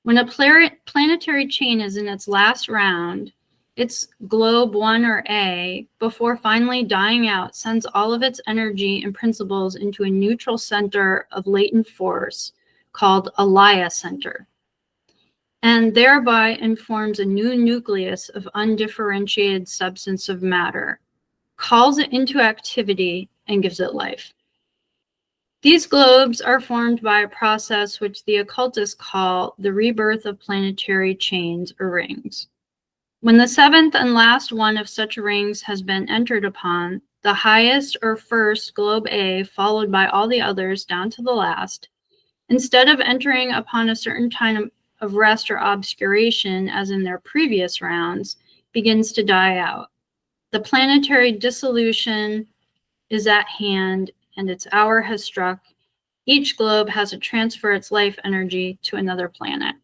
When a planetary chain is in its last round, its globe 1 or A, before finally dying out, sends all of its energy and principles into a neutral center of latent force called a Laya center, and thereby informs a new nucleus of undifferentiated substance of matter, calls it into activity, and gives it life. These globes are formed by a process which the occultists call the rebirth of planetary chains or rings. When the 7th and last one of such rings has been entered upon, the highest or first globe A, followed by all the others down to the last, instead of entering upon a certain time of rest or obscuration as in their previous rounds, begins to die out. The planetary dissolution is at hand and its hour has struck. Each globe has to transfer its life energy to another planet.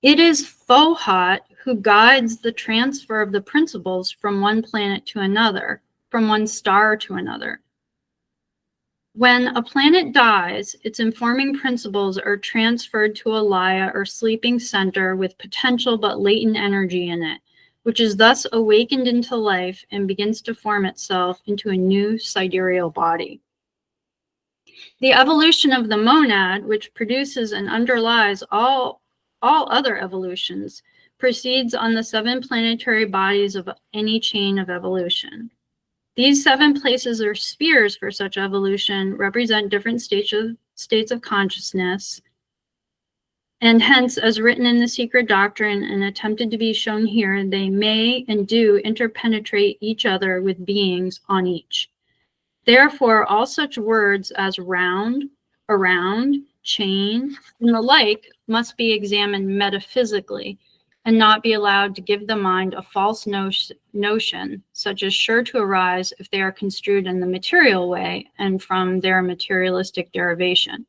It is Fohat who guides the transfer of the principles from one planet to another, from one star to another. When a planet dies, its informing principles are transferred to a laya or sleeping center with potential but latent energy in it, which is thus awakened into life and begins to form itself into a new sidereal body. The evolution of the monad, which produces and underlies all other evolutions, proceeds on the 7 planetary bodies of any chain of evolution. These 7 places or spheres for such evolution represent different states of consciousness, and hence, as written in the Secret Doctrine and attempted to be shown here, they may and do interpenetrate each other with beings on each. Therefore, all such words as round, around, chain, and the like must be examined metaphysically and not be allowed to give the mind a false notion, such as sure to arise if they are construed in the material way and from their materialistic derivation.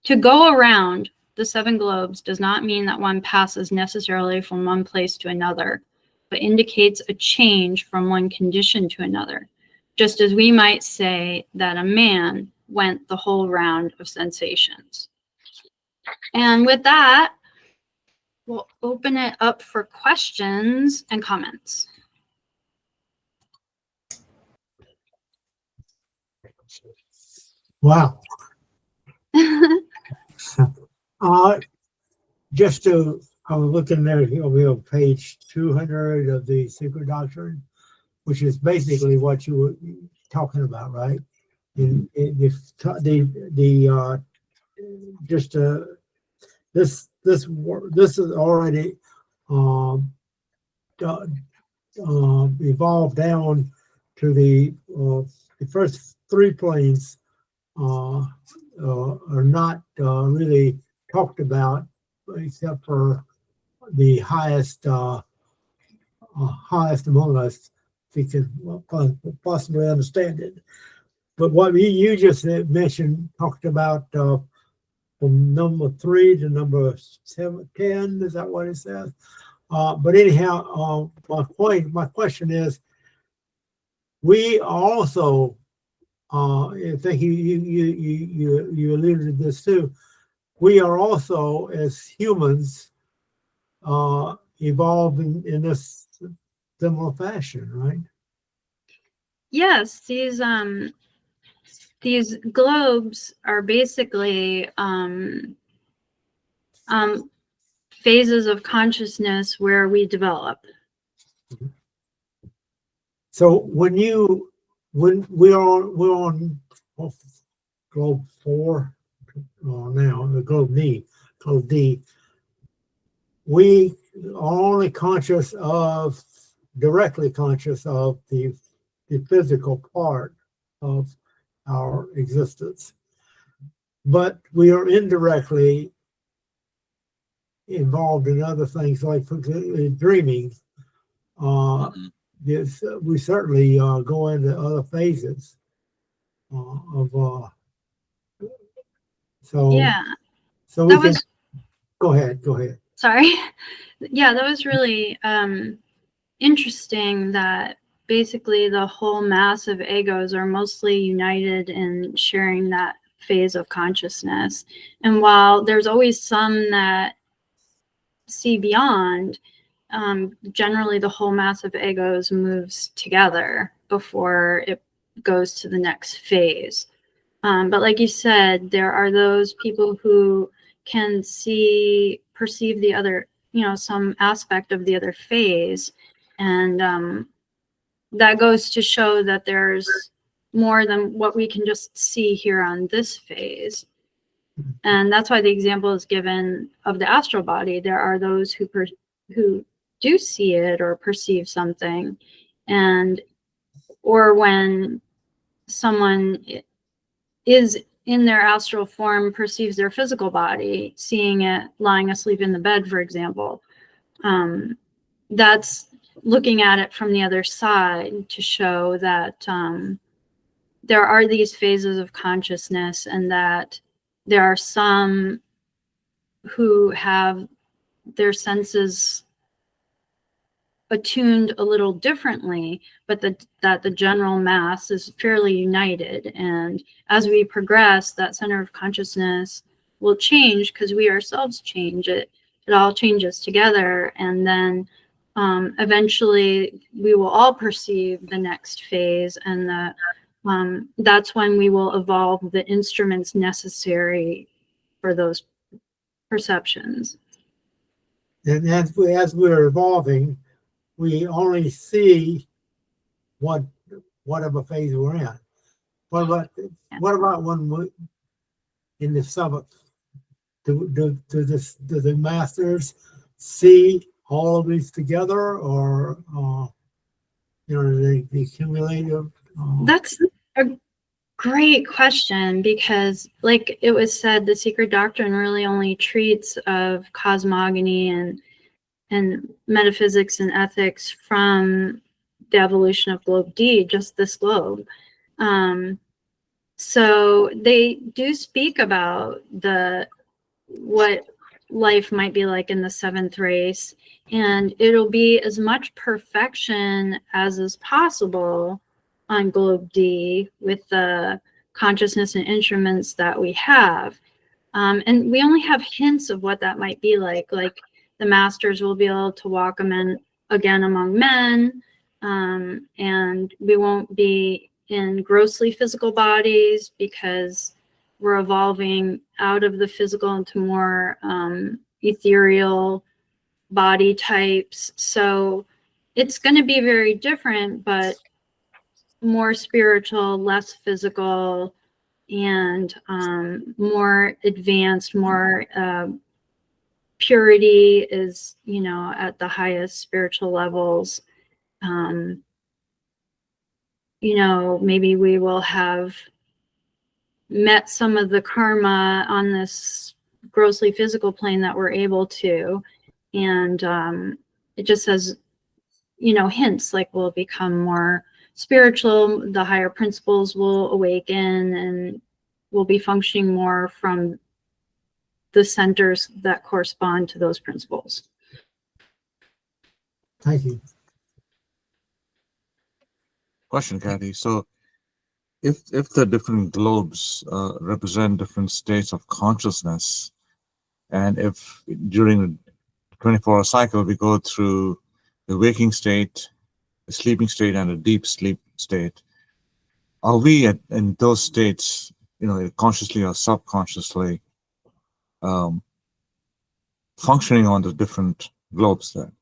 To go around the 7 globes does not mean that one passes necessarily from one place to another, but indicates a change from one condition to another, just as we might say that a man went the whole round of sensations. And with that, we'll open it up for questions and comments. Wow. Just to, I was looking there over on page 200 of the Secret Doctrine, which is basically what you were talking about, right? In this is already evolved down to the first 3 planes are not really talked about except for the highest among us, if you can possibly understand it. But what you just mentioned, talked about from number 3 to number 10, is that what it says? But anyhow, my question is, we also, I think you alluded to this too, we are also, as humans, evolving in this similar fashion, right? Yes, these globes are basically phases of consciousness where we develop. So when we're on globe 4 now, the globe D, we are only directly conscious of the physical part of our existence, but we are indirectly involved in other things, like dreaming. Yes, we certainly go into other phases of so Yeah, so we can go ahead. Sorry. Yeah, that was really interesting that basically the whole mass of egos are mostly united in sharing that phase of consciousness. And while there's always some that see beyond, generally the whole mass of egos moves together before it goes to the next phase. But like you said, there are those people who can perceive the other, some aspect of the other phase. And that goes to show that there's more than what we can just see here on this phase. And that's why the example is given of the astral body. There are those who do see it or perceive something, or when someone is in their astral form, perceives their physical body, seeing it lying asleep in the bed, for example. That's looking at it from the other side to show that there are these phases of consciousness, and that there are some who have their senses attuned a little differently, but that the general mass is fairly united. And as we progress, that center of consciousness will change because we ourselves change. It all changes together, and then eventually we will all perceive the next phase, and that's when we will evolve the instruments necessary for those perceptions. And as we're evolving, we only see whatever phase we're in. What about when we in the seventh? Do the masters see all of these together, or the cumulative? That's a great question, because like it was said, the secret doctrine really only treats of cosmogony and metaphysics and ethics from the evolution of globe D, just this globe. So they do speak about what life might be like in the seventh race, and it'll be as much perfection as is possible on globe D with the consciousness and instruments that we have. And we only have hints of what that might be like the masters will be able to walk again among men, and we won't be in grossly physical bodies because we're evolving out of the physical into more ethereal body types. So it's going to be very different, but more spiritual, less physical, and more advanced, more purity is, at the highest spiritual levels. Maybe we will have met some of the karma on this grossly physical plane that we're able to, and it just says, hints like we'll become more spiritual, the higher principles will awaken, and we'll be functioning more from the centers that correspond to those principles. Thank you. Question, Kathy. So if the different globes represent different states of consciousness, and if during the 24-hour cycle we go through the waking state, the sleeping state, and a deep sleep state, are we in those states, consciously or subconsciously, functioning on the different globes there?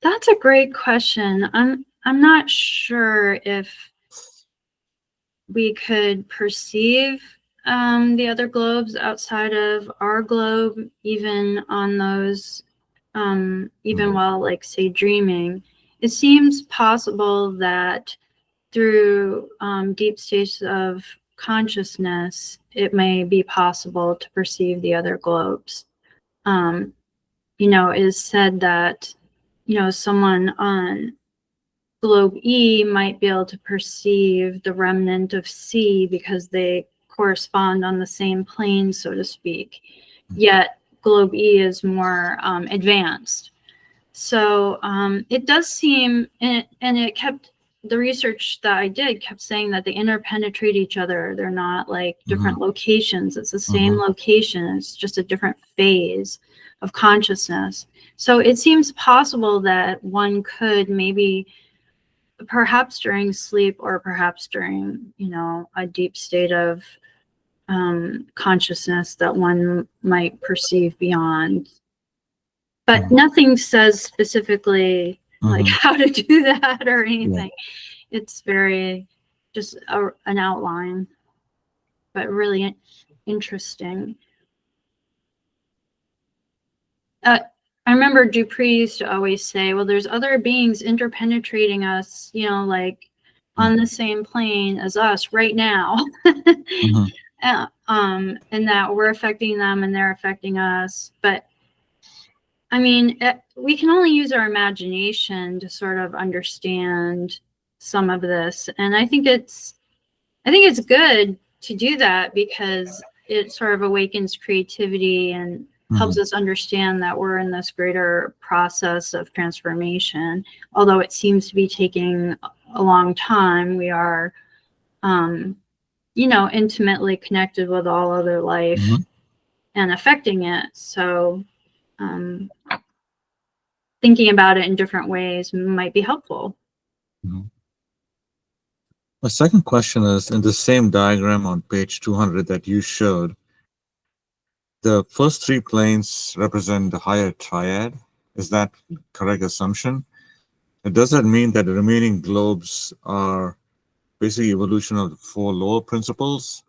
That's a great question. I'm not sure if we could perceive the other globes outside of our globe, even on those, even while, like, say, dreaming. It seems possible that through deep states of consciousness, it may be possible to perceive the other globes. It is said that, someone on globe E might be able to perceive the remnant of C because they correspond on the same plane, so to speak. Yet globe E is more advanced. So it does seem, and the research that I did kept saying that they interpenetrate each other. They're not like different locations. It's the same location. It's just a different phase of consciousness. So it seems possible that one could maybe, perhaps during sleep, or perhaps during, a deep state of consciousness, that one might perceive beyond. But nothing says specifically like how to do that or anything. Yeah. It's very just an outline, but really interesting. I remember Dupree used to always say, well, there's other beings interpenetrating us, like on the same plane as us right now. And that we're affecting them and they're affecting us. But I mean, we can only use our imagination to sort of understand some of this. And I think it's good to do that because it sort of awakens creativity and helps us understand that we're in this greater process of transformation. Although it seems to be taking a long time, we are, intimately connected with all other life and affecting it. So thinking about it in different ways might be helpful. My second question is, in the same diagram on page 200 that you showed, the first three planes represent the higher triad. Is that correct assumption? And does that mean that the remaining globes are basically evolution of the four lower principles?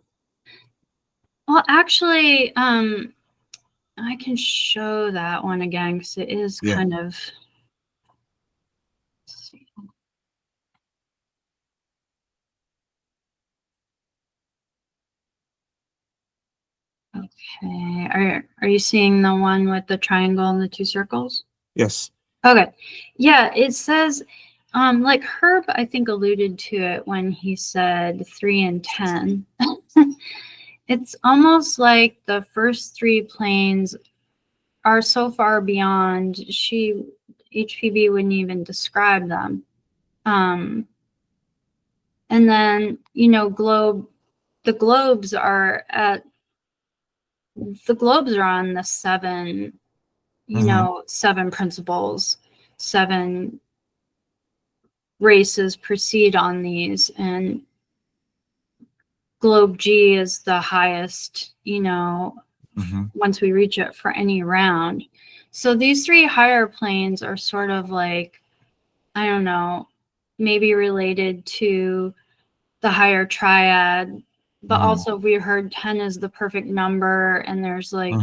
Well, actually, I can show that one again because it is kind of. Okay, are you seeing the one with the triangle and the two circles? Yes. Okay, yeah, it says, like Herb, I think alluded to it when he said 3 and 10. It's almost like the first three planes are so far beyond, H.P.B wouldn't even describe them. And then, the globes are on the seven, seven principles, seven races proceed on these, and globe G is the highest, once we reach it for any round. So these three higher planes are sort of like, I don't know, maybe related to the higher triad, but also we heard 10 is the perfect number, and there's like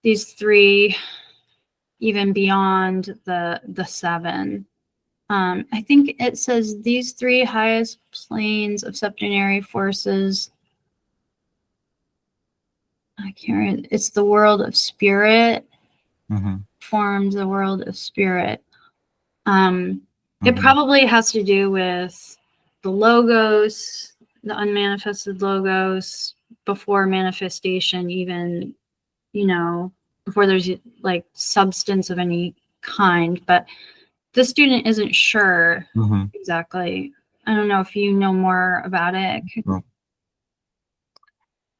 these three even beyond the seven. I think it says these three highest planes of septenary forces. I can't read. It's the world of spirit. Forms the world of spirit. It probably has to do with the logos, the unmanifested logos, before manifestation, even, before there's like substance of any kind. But the student isn't sure exactly. I don't know if you know more about it. No.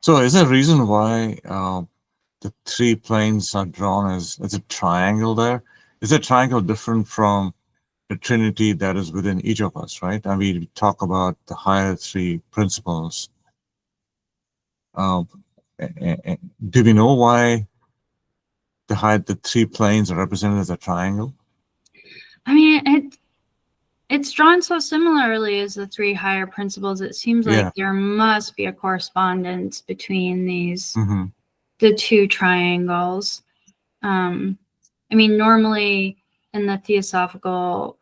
So is there a reason why the three planes are drawn as a triangle there? Is a triangle different from the trinity that is within each of us, right? I mean, we talk about the higher three principles. Do we know why the three planes are represented as a triangle? I mean, it's drawn so similarly as the three higher principles. It seems like there must be a correspondence between these, the two triangles. I mean, normally in the Theosophical,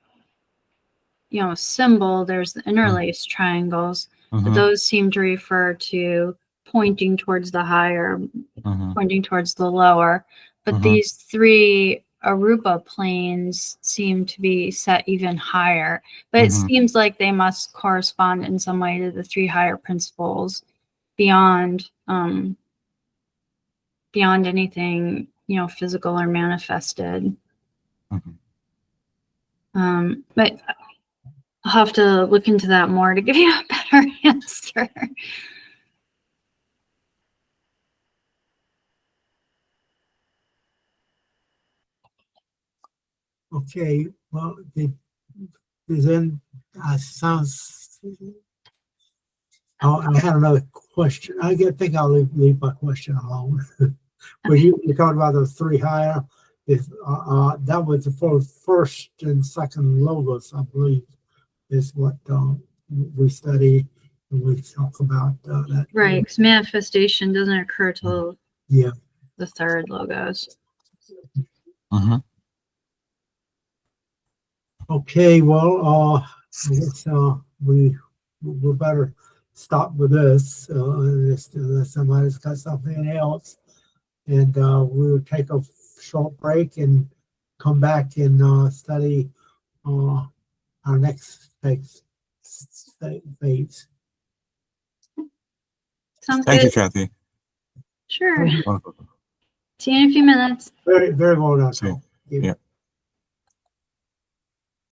symbol, there's the interlaced triangles, but those seem to refer to pointing towards the higher, pointing towards the lower. But these three Arupa planes seem to be set even higher. But it seems like they must correspond in some way to the three higher principles beyond anything, physical or manifested. But I'll have to look into that more to give you a better answer. Okay, well, then sounds. I had another question. I think I'll leave my question alone. But you talked about those three higher. That was the first and second logos, I believe, is what we study and we talk about that. Right, because manifestation doesn't occur till the third logos. Okay, well, I guess we better stop with this unless somebody's got something else, and we'll take a short break and come back and study our next phase. Sounds Thank good. you, Kathy. Sure. Wonderful. See you in a few minutes. Very, very well done. See. Tom. Yeah.